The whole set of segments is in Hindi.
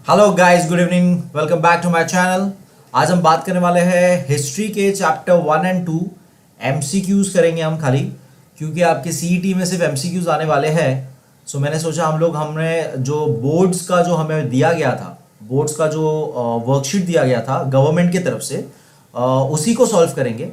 Hello guys, good evening, welcome back to my channel. आज हम बात करने वाले हैं हिस्ट्री के चैप्टर 1 एंड 2। एमसीक्यूज करेंगे हम खाली, क्योंकि आपके सीईटी में सिर्फ एमसीक्यूज आने वाले हैं। सो मैंने सोचा हमने जो बोर्ड्स का जो हमें दिया गया था, बोर्ड्स का जो वर्कशीट दिया गया था गवर्नमेंट की तरफ से, उसी को सॉल्व करेंगे।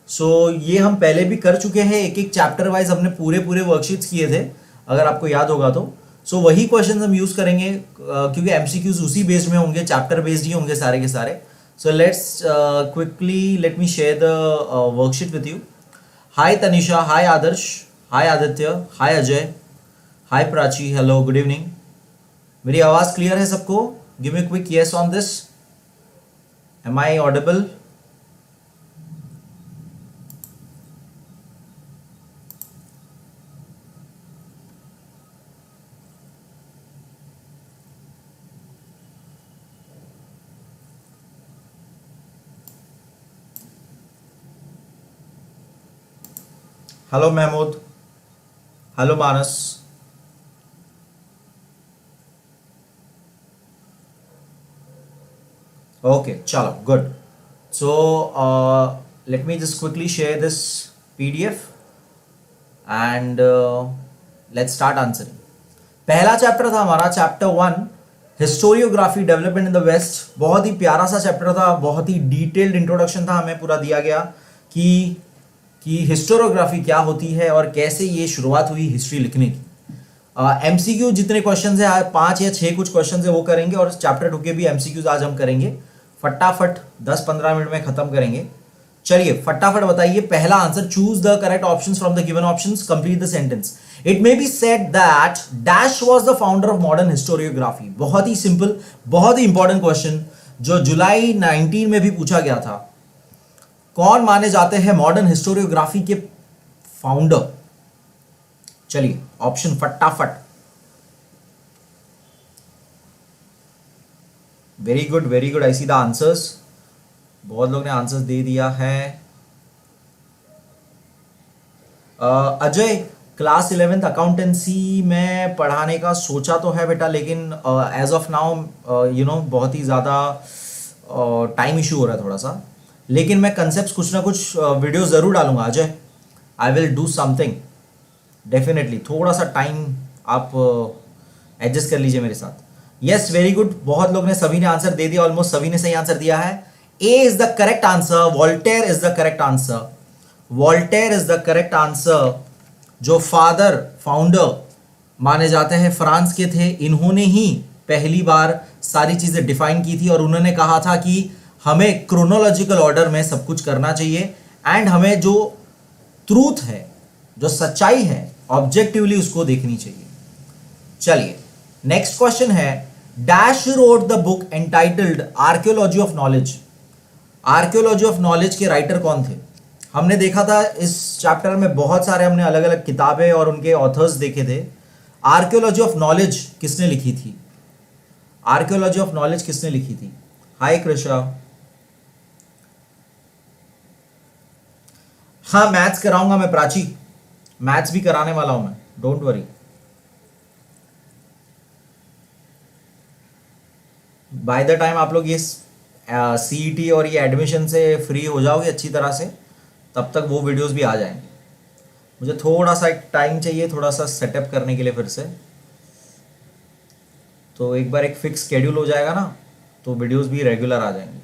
सो ये हम पहले भी कर चुके हैं, एक एक चैप्टर वाइज हमने पूरे पूरे वर्कशीट्स किए थे, अगर आपको याद होगा तो। सो वही क्वेश्चन हम यूज करेंगे, क्योंकि एमसीक्यूज उसी बेस्ड में होंगे, चैप्टर बेस्ड ही होंगे सारे के सारे। So let's quickly let me share the worksheet with you. Hi Tanisha, hi Adarsh, hi Aditya, hi Ajay, hi Prachi, hello, good evening. मेरी आवाज क्लियर है सबको? Give me quick yes on this. Am I audible? Hello Mahmood, hello Manas. Okay, चलो, good. So let me just quickly share this PDF and let's start answering. पहला चैप्टर था हमारा chapter 1, historiography development in the waste. बहुत ही प्यारा सा चैप्टर था, बहुत ही डिटेल्ड इंट्रोडक्शन था, हमें पूरा दिया गया कि हिस्टोरियोग्राफी क्या होती है और कैसे ये शुरुआत हुई हिस्ट्री लिखने की। एमसीक्यू जितने क्वेश्चन है, 5 या 6 कुछ क्वेश्चन है वो करेंगे, और चैप्टर 2 के भी एमसीक्यूज आज हम करेंगे फटाफट, 10-15 मिनट में खत्म करेंगे। चलिए फटाफट बताइए पहला answer. Choose the correct options from the given options, complete the sentence. It may be said that dash was the founder of modern historiography. बहुत ही सिंपल, बहुत ही इंपॉर्टेंट क्वेश्चन जो जुलाई 19 में भी पूछा गया था। कौन माने जाते हैं मॉडर्न हिस्टोरियोग्राफी के फाउंडर? चलिए ऑप्शन फटाफट। Very good, very good, I see the answers. बहुत लोग ने आंसर्स दे दिया है। अजय, क्लास 11th अकाउंटेंसी में पढ़ाने का सोचा तो है बेटा, लेकिन as of now you know बहुत ही ज़्यादा टाइम इशू हो रहा है थोड़ा सा, लेकिन मैं कंसेप्ट कुछ ना कुछ वीडियो ज़रूर डालूंगा Ajay. I will do something definitely. थोड़ा सा टाइम आप एडजस्ट कर लीजिए मेरे साथ। यस, वेरी गुड, बहुत लोग ने, सभी ने आंसर दे दिया, ऑलमोस्ट सभी ने सही आंसर दिया है। A is the correct answer, Voltaire is the correct answer. Voltaire is the correct answer, जो फाउंडर माने जाते हैं, फ्रांस के थे। इन्होंने ही पहली बार सारी चीजें डिफाइन की थी, और उन्होंने कहा था कि हमें क्रोनोलॉजिकल ऑर्डर में सब कुछ करना चाहिए, एंड हमें जो ट्रूथ है, जो सच्चाई है, ऑब्जेक्टिवली उसको देखनी चाहिए। चलिए नेक्स्ट क्वेश्चन है, dash road the book entitled archaeology of knowledge. Archaeology of knowledge के राइटर कौन थे? हमने देखा था इस चैप्टर में बहुत सारे हमने अलग अलग किताबें और उनके ऑथर्स देखे थे। आर्कियोलॉजी ऑफ नॉलेज किसने लिखी थी? आर्कियोलॉजी ऑफ नॉलेज किसने लिखी थी? हाय कृषा। हाँ, मैथ्स कराऊंगा मैं प्राची, मैथ्स भी कराने वाला हूं मैं, don't worry. By the time आप लोग ये सीईटी और ये एडमिशन से फ्री हो जाओगे अच्छी तरह से, तब तक वो वीडियोस भी आ जाएंगे। मुझे थोड़ा सा एक टाइम चाहिए, थोड़ा सा सेटअप करने के लिए फिर से, तो एक बार एक फिक्स शेड्यूल हो जाएगा ना, तो वीडियोस भी रेगुलर आ जाएंगे।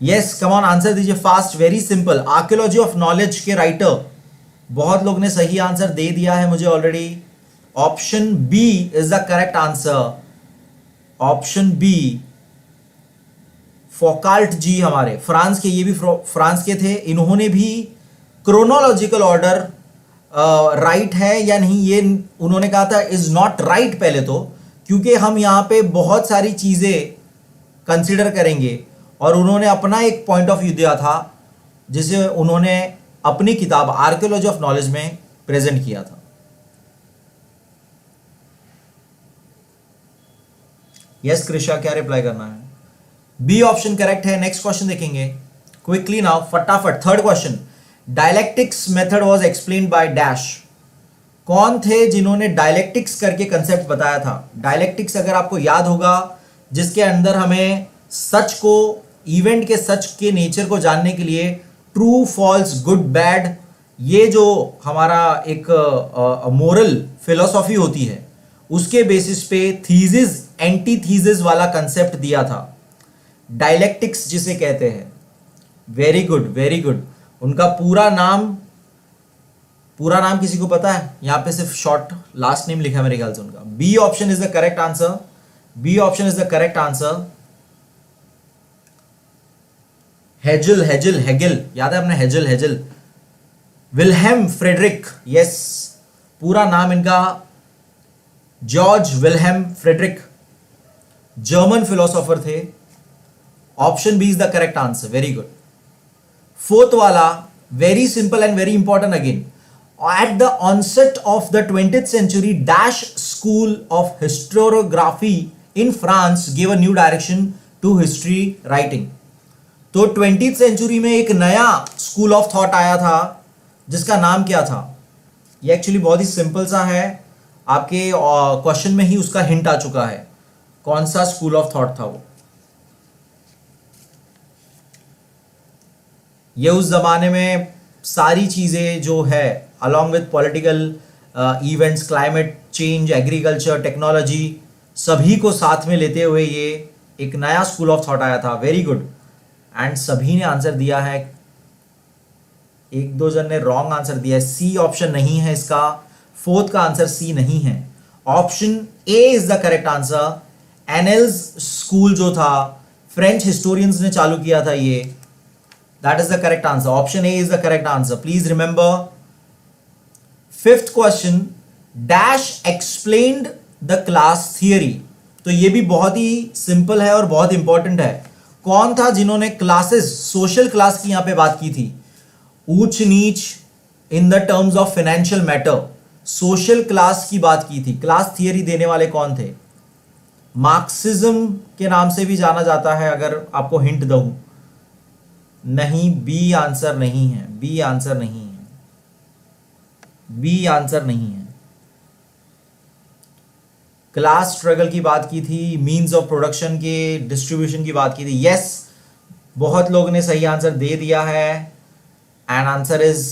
यस, कम ऑन, आंसर दीजिए fast, very simple. Archaeology of knowledge के राइटर, बहुत लोग ने सही आंसर दे दिया है मुझे already. Option B is the correct answer. Option B, Foucault ji, हमारे फ्रांस के, ये भी फ्रांस के थे। इन्होंने भी क्रोनोलॉजिकल ऑर्डर राइट है या नहीं, ये उन्होंने कहा था इज नॉट राइट पहले तो, क्योंकि हम यहां पे बहुत सारी चीजें कंसीडर करेंगे, और उन्होंने अपना एक पॉइंट ऑफ व्यू दिया था जिसे उन्होंने अपनी किताब आर्कियोलॉजी ऑफ नॉलेज में प्रेजेंट किया था। यस कृषा, क्या रिप्लाई करना है? बी ऑप्शन करेक्ट है। नेक्स्ट क्वेश्चन देखेंगे क्विकली नाउ, फटाफट। Third question, dialectics method was explained by dash. कौन थे जिन्होंने डायलेक्टिक्स करके कंसेप्ट बताया था? डायलेक्टिक्स अगर आपको याद होगा, जिसके अंदर हमें सच को, इवेंट के सच के नेचर को जानने के लिए ट्रू फॉल्स गुड बैड, ये जो हमारा एक मोरल फिलोसॉफी होती है, उसके बेसिस पे थीसिस एंटी थीसिस वाला कंसेप्ट दिया था, डायलेक्टिक्स जिसे कहते हैं। Very good, very good. उनका पूरा नाम किसी को पता है? यहां पे सिर्फ शॉर्ट लास्ट नेम लिखा है मेरे ख्याल से उनका। B option is the correct answer. B option is the correct answer. Hegel, याद है अपने? हेगल, विल्हेम फ्रेडरिक, यस, पूरा नाम इनका George Wilhelm Friedrich, German philosopher थे। Option B is the correct answer, very good. Fourth वाला very simple and very important again. At the onset of the 20th century, Dash School of Historiography in France gave a new direction to history writing. तो 20th century में एक नया स्कूल ऑफ थॉट आया था, जिसका नाम क्या था? ये एक्चुअली बहुत ही सिंपल सा है, आपके क्वेश्चन में ही उसका हिंट आ चुका है। कौन सा स्कूल ऑफ थॉट था वो? ये उस जमाने में सारी चीजें जो है along with political events, climate change, agriculture, technology, सभी को साथ में लेते हुए ये एक नया स्कूल ऑफ थॉट आया था। Very good. एंड सभी ने आंसर दिया है, एक दो जन ने रॉन्ग आंसर दिया है। सी ऑप्शन नहीं है इसका, फोर्थ का आंसर सी नहीं है। Option A is the correct answer. Annales school जो था, फ्रेंच हिस्टोरियंस ने चालू किया था ये, that is the correct answer. Option A is the correct answer. Please remember. Fifth question, dash explained the class theory. तो ये भी बहुत ही सिंपल है और बहुत इंपॉर्टेंट है। कौन था जिन्होंने क्लासेस, सोशल क्लास की यहां पे बात की थी? ऊंच नीच in the terms of financial matter, social class की बात की थी। क्लास थियरी देने वाले कौन थे? मार्क्सिज्म के नाम से भी जाना जाता है, अगर आपको हिंट दूं। नहीं, बी आंसर नहीं है, बी आंसर नहीं है, बी आंसर नहीं है। क्लास स्ट्रगल की बात की थी, मींस ऑफ प्रोडक्शन के डिस्ट्रीब्यूशन की बात की थी। यस, बहुत लोगों ने सही आंसर दे दिया है and answer is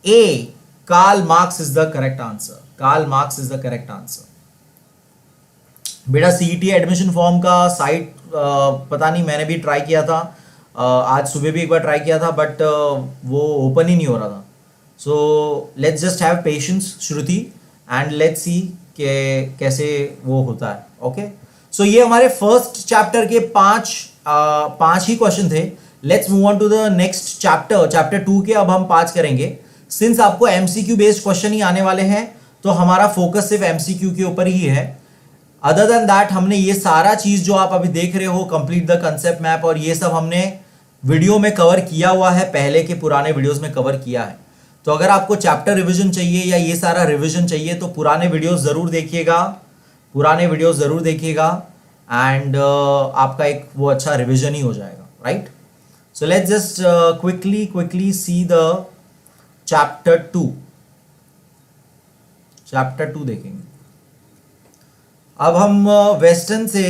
A, Karl Marx is the correct answer. Karl Marx is the correct answer. बेटा सीईटी एडमिशन फॉर्म का साइट पता नहीं, मैंने भी ट्राई किया था, आज सुबह भी एक बार ट्राई किया था, बट वो ओपन ही नहीं हो रहा था। So let's just have patience Shruti and let's see कि कैसे वो होता है। ओके, सो ये हमारे फर्स्ट चैप्टर के पांच ही क्वेश्चन थे। Let's move on to the next chapter, chapter 2 के अब हम 5 करेंगे। सिंस आपको एमसीक्यू बेस्ड क्वेश्चन ही आने वाले हैं, तो हमारा फोकस सिर्फ एमसीक्यू के ऊपर ही है। अदर देन दैट हमने ये सारा चीज जो आप अभी देख रहे हो, कंप्लीट द कंसेप्ट मैप और ये सब हमने वीडियो में कवर किया हुआ है, पहले के पुराने वीडियोस में कवर किया है। तो अगर आपको चैप्टर रिवीजन चाहिए या ये सारा रिवीजन चाहिए तो पुराने वीडियोस जरूर देखिएगा, पुराने वीडियोस जरूर देखिएगा एंड आपका एक वो अच्छा रिवीजन ही हो जाएगा, right? So let's just quickly see the chapter 2। Chapter 2 देखेंगे। अब हम वेस्टर्न से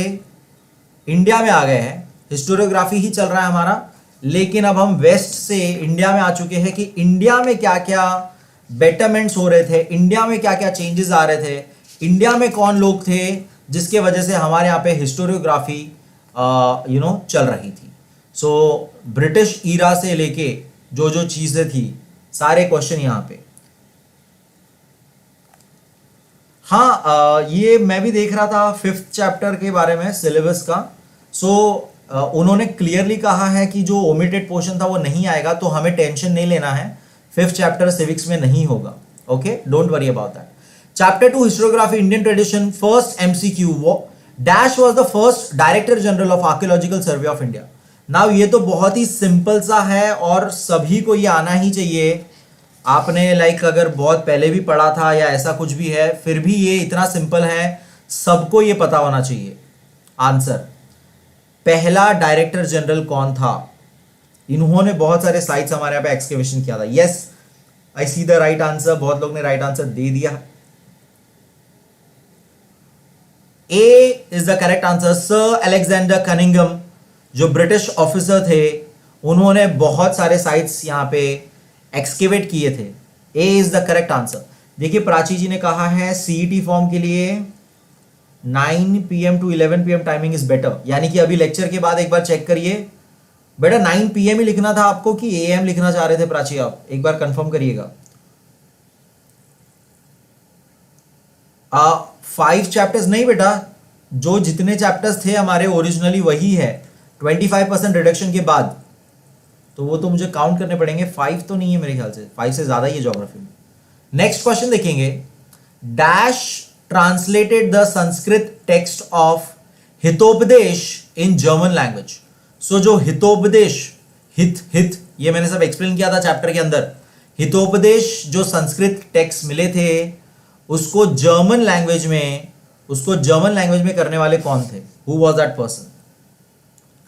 इंडिया में आ गए हैं, हिस्टोरियोग्राफी ही चल रहा है हमारा, लेकिन अब हम वेस्ट से इंडिया में आ चुके हैं कि इंडिया में क्या क्या बेटरमेंट्स हो रहे थे, इंडिया में क्या क्या चेंजेस आ रहे थे, इंडिया में कौन लोग थे जिसके वजह से हमारे यहाँ पे हिस्टोरियोग्राफी चल रही थी। सो ब्रिटिश ईरा से लेके जो जो चीजें थी, सारे क्वेश्चन यहाँ पे। हाँ, ये मैं भी देख रहा था 5th चैप्टर के बारे में सिलेबस का। सो उन्होंने क्लियरली कहा है कि जो ओमिटेड पोर्शन था वो नहीं आएगा, तो हमें टेंशन नहीं लेना है, 5th चैप्टर सिविक्स में नहीं होगा। Okay, don't worry about that. Chapter 2 historiography Indian tradition, first MCQ, dash was the first director general of archaeological survey of India. Now ये तो बहुत ही सिंपल सा है और सभी को ये आना ही चाहिए। आपने अगर बहुत पहले भी पढ़ा था या ऐसा कुछ भी है, फिर भी ये इतना सिंपल है, सबको ये पता होना चाहिए। आंसर, पहला डायरेक्टर जनरल कौन था? इन्होंने बहुत सारे साइट्स हमारे यहाँ पे एक्सकेवेशन किया था। Yes, I see the right answer, बहुत लोग ने राइट आंसर दे दिया। A is the correct answer. Sir Alexander Cunningham जो ब्रिटिश ऑफिसर थे, उन्होंने बहुत सारे साइट्स यहां पे एक्सकेवेट किए थे। ए इज द करेक्ट आंसर। देखिए प्राची जी ने कहा है सीईटी फॉर्म के लिए 9 PM to 11 PM timing is better, यानी कि अभी लेक्चर के बाद एक बार चेक करिए। बेटा 9 PM ही लिखना था आपको कि AM लिखना चाह रहे थे प्राची? आप एक बार कंफर्म करिएगा। 5 चैप्टर्स नहीं बेटा, जो जितने चैप्टर्स थे हमारे ओरिजिनली वही है, 25% रिडक्शन के बाद, तो वो तो मुझे काउंट करने पड़ेंगे। 5 तो नहीं है मेरे ख्याल से, 5 से ज्यादा ही है ज्योग्राफी में। नेक्स्ट क्वेश्चन देखेंगे। Dash translated the Sanskrit text of Hitopadesha in German language. So जो हितोपदेश, हित ये मैंने सब एक्सप्लेन किया था चैप्टर के अंदर। हितोपदेश जो संस्कृत टेक्स्ट मिले थे उसको जर्मन लैंग्वेज में करने वाले कौन थे? Who was that person?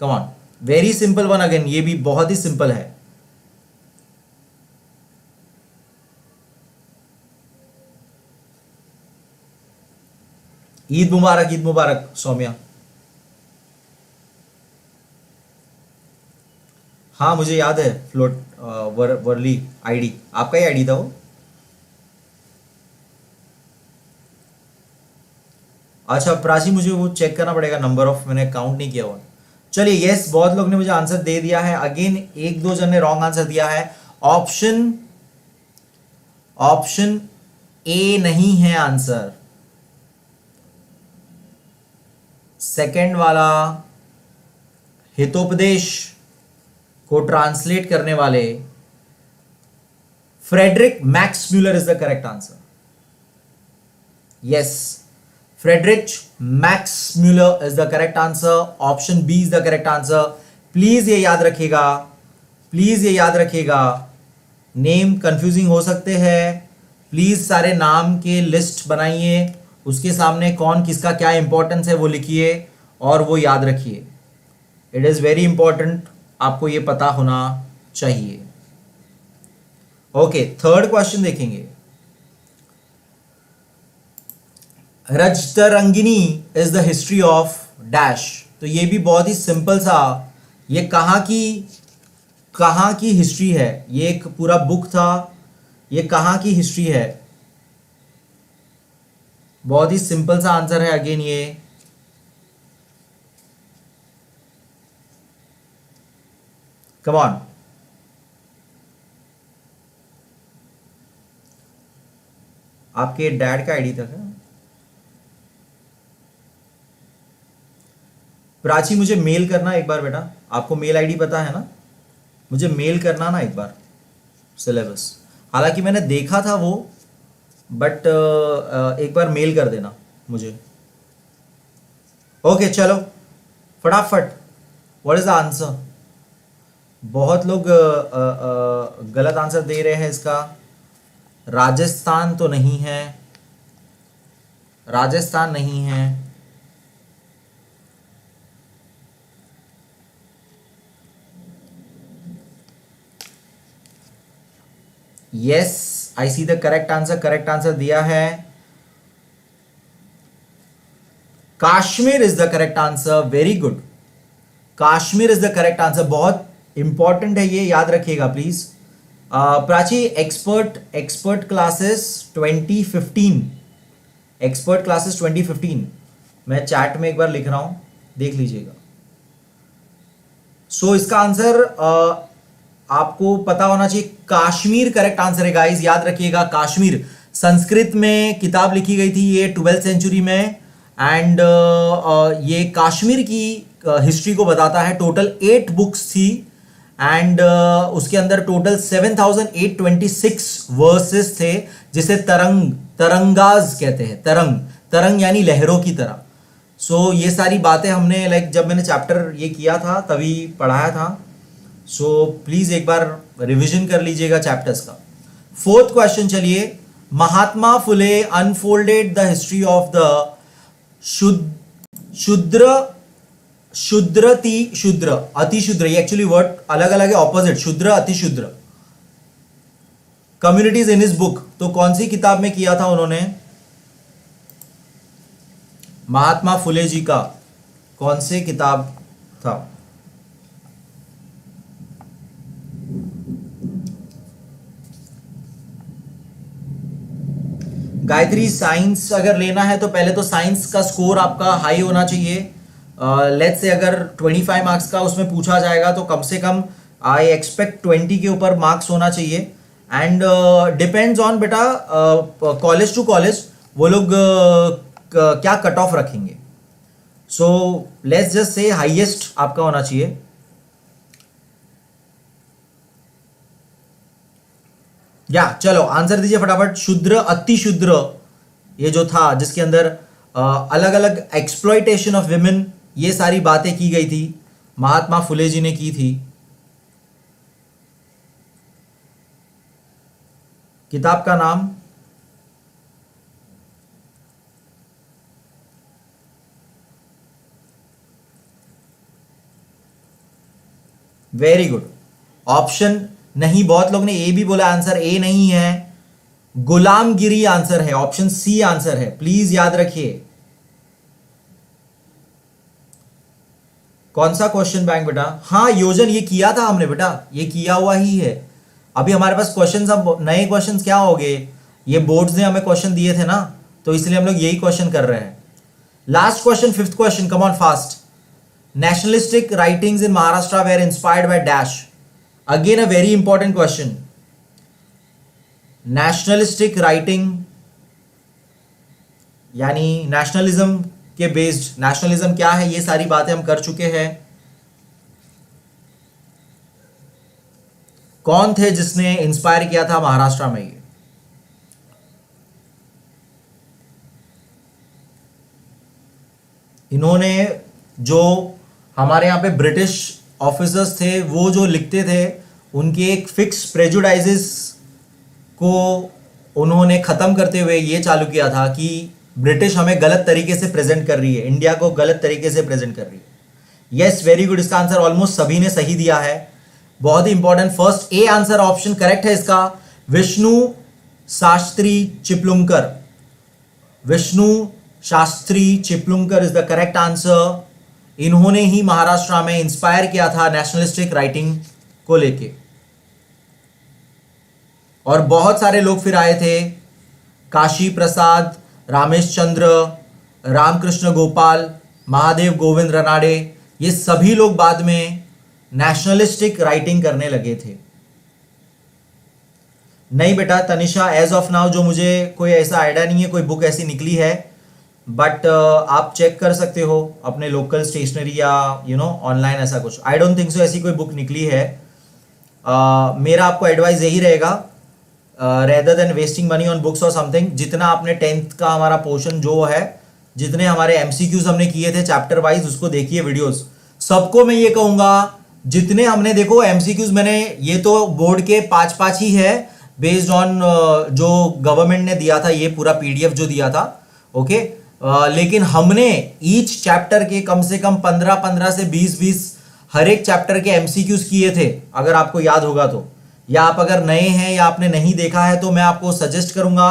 Come on, very simple one again, ये भी बहुत ही सिंपल है। ईद मुबारक, ईद मुबारक सौम्या। हाँ मुझे याद है, फ्लोट वर्ली आईडी आपका ही आईडी था वो। अच्छा प्राची, मुझे वो चेक करना पड़ेगा नंबर ऑफ, मैंने काउंट नहीं किया हुआ। चलिए यस, बहुत लोग ने मुझे आंसर दे दिया है। अगेन एक दो जन ने रॉन्ग आंसर दिया है। ऑप्शन ए नहीं है आंसर। सेकंड वाला हितोपदेश को ट्रांसलेट करने वाले Friedrich Max Muller is the correct answer. Yes, Friedrich Max Muller is the correct answer. Option B is the correct answer. Please ये याद रखिएगा, नेम कंफ्यूजिंग हो सकते हैं। प्लीज सारे नाम के लिस्ट बनाइए, उसके सामने कौन किसका क्या इंपॉर्टेंस है वो लिखिए और वो याद रखिए। इट इज वेरी इंपॉर्टेंट, आपको ये पता होना चाहिए। ओके, थर्ड क्वेश्चन देखेंगे। Rajatarangini is the history of dash. तो ये भी बहुत ही सिंपल सा, ये कहां की हिस्ट्री है? ये एक पूरा बुक था, ये कहां की हिस्ट्री है? बहुत ही सिंपल सा आंसर है अगेन ये। कम ऑन, आपके डैड का आईडी था क्या? प्राची मुझे मेल करना एक बार बेटा, आपको मेल आईडी पता है ना? मुझे मेल करना ना एक बार सिलेबस, हालांकि मैंने देखा था वो, बट एक बार मेल कर देना मुझे। ओके चलो फटाफट, व्हाट इज द आंसर? बहुत लोग गलत आंसर दे रहे हैं इसका। राजस्थान तो नहीं है, राजस्थान नहीं है। Yes, I see the correct answer. Correct answer दिया है Kashmir is the correct answer. Very good, Kashmir is the correct answer. बहुत इंपॉर्टेंट है ये, याद रखिएगा please. Prachi, expert classes 2015, expert classes 2015 मैं चैट में एक बार लिख रहा हूं, देख लीजिएगा। सो इसका आंसर आपको पता होना चाहिए। काश्मीर करेक्ट आंसर है गाइस, याद रखिएगा। काश्मीर संस्कृत में किताब लिखी गई थी ये 12th सेंचुरी में, एंड ये कश्मीर की हिस्ट्री को बताता है। टोटल 8 बुक्स थी, एंड उसके अंदर टोटल 7826 वर्सेस थे, जिसे तरंगाज कहते हैं। तरंग यानी लहरों की तरह। सो ये सारी बातें हमने जब मैंने चैप्टर ये किया था तभी पढ़ाया था। सो प्लीज एक बार रिवीजन कर लीजिएगा चैप्टर्स का। फोर्थ क्वेश्चन चलिए। Mahatma Phule unfolded the history of the Shudra Atishudra. ये एक्चुअली वर्ड अलग अलग है, ऑपोजिट, शूद्र अतिशूद्र। कम्युनिटीज इन हिज बुक, तो कौन सी किताब में किया था उन्होंने? महात्मा फुले जी का कौन से किताब था? गायत्री, साइंस अगर लेना है तो पहले तो साइंस का स्कोर आपका हाई होना चाहिए। लेट्स से अगर 25 मार्क्स का उसमें पूछा जाएगा तो कम से कम आई एक्सपेक्ट 20 के ऊपर मार्क्स होना चाहिए। एंड डिपेंड्स ऑन बेटा कॉलेज टू कॉलेज वो लोग क्या कट ऑफ रखेंगे। So let's just say highest आपका होना चाहिए। या चलो आंसर दीजिए फटाफट। शुद्र, अति शुद्र, ये जो था जिसके अंदर अलग अलग एक्सप्लॉइटेशन ऑफ विमेन, ये सारी बातें की गई थी, महात्मा फुले जी ने की थी। किताब का नाम? Very good. ऑप्शन नहीं, बहुत लोग ने ए भी बोला, आंसर ए नहीं है, गुलामगिरी आंसर है, ऑप्शन सी आंसर है, प्लीज याद रखिए। कौन सा क्वेश्चन बैंक बेटा? हाँ योजन, ये किया था हमने बेटा, ये किया हुआ ही है। अभी हमारे पास क्वेश्चन, अब नए क्वेश्चन क्या हो गए, ये बोर्ड्स ने हमें क्वेश्चन दिए थे ना, तो इसलिए हम लोग यही क्वेश्चन कर रहे हैं। Last question, fifth question, come on fast. Nationalistic writings in Maharashtra were inspired by dash. Again, a very important question. Nationalistic writing यानी नेशनलिज्म के बेस्ड, नेशनलिज्म क्या है ये सारी बातें हम कर चुके हैं। कौन थे जिसने इंस्पायर किया था महाराष्ट्र में? ये इन्होंने जो हमारे यहाँ पे ब्रिटिश ऑफिसर्स थे वो जो लिखते थे, उनके एक फिक्स प्रेजुडाइजेस को उन्होंने ख़त्म करते हुए ये चालू किया था कि ब्रिटिश हमें गलत तरीके से प्रेजेंट कर रही है, इंडिया को गलत तरीके से प्रेजेंट कर रही है। यस, वेरी गुड, इसका आंसर ऑलमोस्ट सभी ने सही दिया है, बहुत ही important. First A answer option correct है इसका, Vishnu Shastri Chiplunkar. Vishnu Shastri Chiplunkar is the correct answer. इन्होंने ही महाराष्ट्र में इंस्पायर किया था नेशनलिस्टिक राइटिंग को लेके, और बहुत सारे लोग फिर आए थे, काशी प्रसाद, रामेश चंद्र, रामकृष्ण गोपाल, महादेव गोविंद रनाडे, ये सभी लोग बाद में नेशनलिस्टिक राइटिंग करने लगे थे। नहीं बेटा तनिषा, एज ऑफ नाउ जो मुझे कोई ऐसा आइडिया नहीं है कोई बुक ऐसी निकली है, बट आप चेक कर सकते हो अपने लोकल स्टेशनरी या ऑनलाइन ऐसा कुछ। आई डोंट थिंक सो ऐसी कोई बुक निकली है। मेरा आपको एडवाइस यही रहेगा, rather than wasting money on books और समथिंग, जितना आपने 10th का हमारा पोर्शन जो है, जितने हमारे एमसीक्यूज हमने किए थे चैप्टर वाइज, उसको देखिए वीडियोस। सबको मैं ये कहूंगा, जितने हमने देखो एमसीक्यूज, मैंने ये तो बोर्ड के 5-5 ही है बेस्ड ऑन जो गवर्नमेंट ने दिया था, ये पूरा पीडीएफ जो दिया था, ओके। लेकिन हमने ईच चैप्टर के कम से कम 15-15 से 20-20 हर एक चैप्टर के एमसीक्यूज किए थे, अगर आपको याद होगा तो। या आप अगर नए हैं या आपने नहीं देखा है तो मैं आपको सजेस्ट करूंगा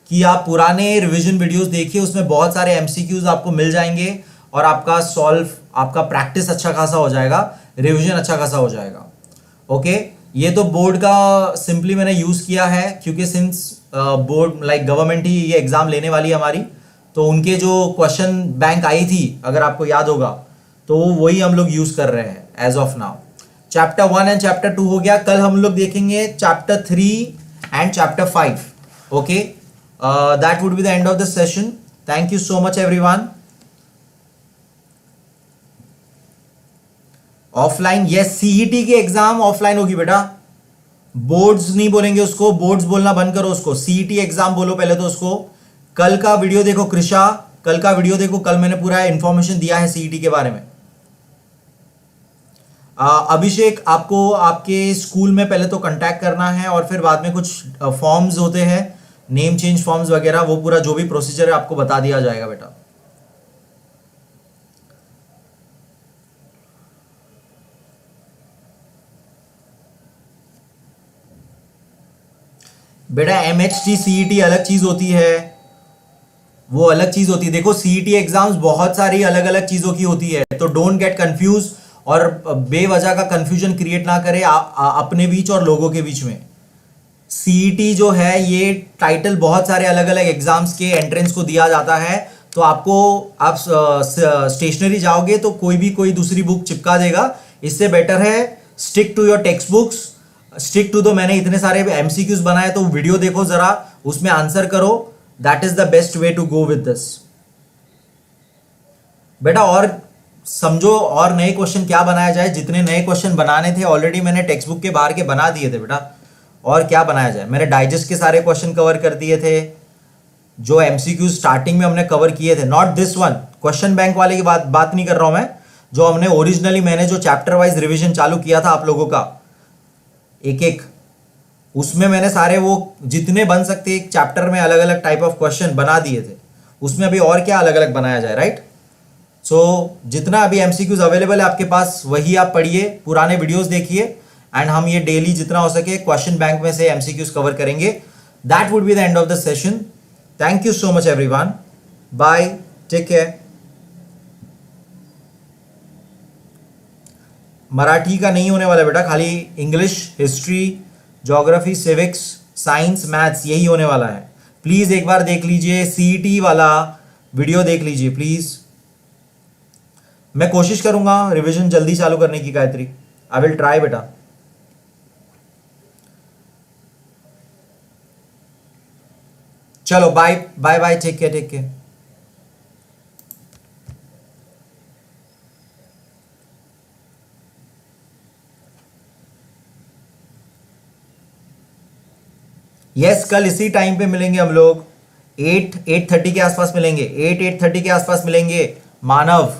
कि आप पुराने रिवीजन वीडियोस देखिए, उसमें बहुत सारे एमसीक्यूज आपको मिल जाएंगे और आपका सॉल्व, आपका प्रैक्टिस अच्छा खासा हो जाएगा, रिवीजन अच्छा खासा हो जाएगा, ओके। ये तो बोर्ड का सिंपली मैंने यूज किया है क्योंकि सिंस बोर्ड लाइक गवर्नमेंट ही ये एग्जाम लेने वाली है हमारी, तो उनके जो क्वेश्चन बैंक आई थी अगर आपको याद होगा, तो वही हम लोग यूज कर रहे हैं as of now. Chapter 1 and chapter 2 हो गया, कल हम लोग देखेंगे chapter 3 and chapter 5, okay. That would be the end of the session. Thank you so much everyone. Offline, yes, CET की एग्जाम ऑफलाइन होगी बेटा, बोर्ड्स नहीं बोलेंगे उसको, बोर्ड्स बोलना बंद करो उसको, सीईटी एग्जाम बोलो पहले तो उसको। कल का वीडियो देखो कृषा, कल का वीडियो देखो, कल मैंने पूरा इंफॉर्मेशन दिया है सीईटी के बारे में। अभिषेक, आपको आपके स्कूल में पहले तो कांटेक्ट करना है और फिर बाद में कुछ फॉर्म्स होते हैं, नेम चेंज फॉर्म्स वगैरह, वो पूरा जो भी प्रोसीजर है आपको बता दिया जाएगा बेटा। बेटा MHT CET अलग चीज होती है, वो अलग चीज होती है। देखो CET एग्जाम्स बहुत सारी अलग अलग चीजों की होती है, तो डोंट गेट कंफ्यूज और बेवजह का कंफ्यूजन क्रिएट ना करे अपने बीच और लोगों के बीच में। CET जो है ये टाइटल बहुत सारे अलग अलग एग्जाम्स के एंट्रेंस को दिया जाता है, तो आपको आप स्टेशनरी जाओगे तो कोई दूसरी बुक चिपका देगा। इससे बेटर है stick to your text books, stick to. तो मैंने इतने सारे MCQs बनाए, तो वीडियो देखो जरा, उसमें आंसर करो। That is the best way to go with this बेटा। और समझो और नए क्वेश्चन क्या बनाया जाए। जितने नए क्वेश्चन बनाने थे ऑलरेडी मैंने टेक्स्ट बुक के बाहर के बना दिए थे बेटा, और क्या बनाया जाए। मैंने डाइजेस्ट के सारे क्वेश्चन कवर कर दिए थे, जो MCQ स्टार्टिंग में हमने कवर किए थे। Not this one, question bank वाले की बात नहीं कर रहा हूं मैं, जो हमने ओरिजिनली मैंने जो चैप्टर वाइज रिवीजन चालू किया था आप लोगों का एक एक, उसमें मैंने सारे वो जितने बन सकते एक चैप्टर में अलग अलग टाइप ऑफ क्वेश्चन बना दिए थे। उसमें अभी और क्या अलग अलग बनाया जाए, राइट। सो जितना अभी MCQs अवेलेबल है आपके पास वही आप पढ़िए, पुराने वीडियोस देखिए, एंड हम ये डेली जितना हो सके क्वेश्चन बैंक में से MCQs कवर करेंगे। That would be the end of the session. Thank you so much everyone, bye, take care. Marathi का नहीं होने वाला बेटा, खाली English, history, geography, civics, science, maths यही होने वाला है। प्लीज एक बार देख लीजिए, CET वाला वीडियो देख लीजिए प्लीज। मैं कोशिश करूंगा रिवीजन जल्दी चालू करने की गायत्री, आई विल ट्राई बेटा। चलो bye bye bye, take care take care. Yes, कल इसी टाइम पे मिलेंगे हम लोग, 8:30 के आसपास मिलेंगे, 8:30 के आसपास मिलेंगे मानव।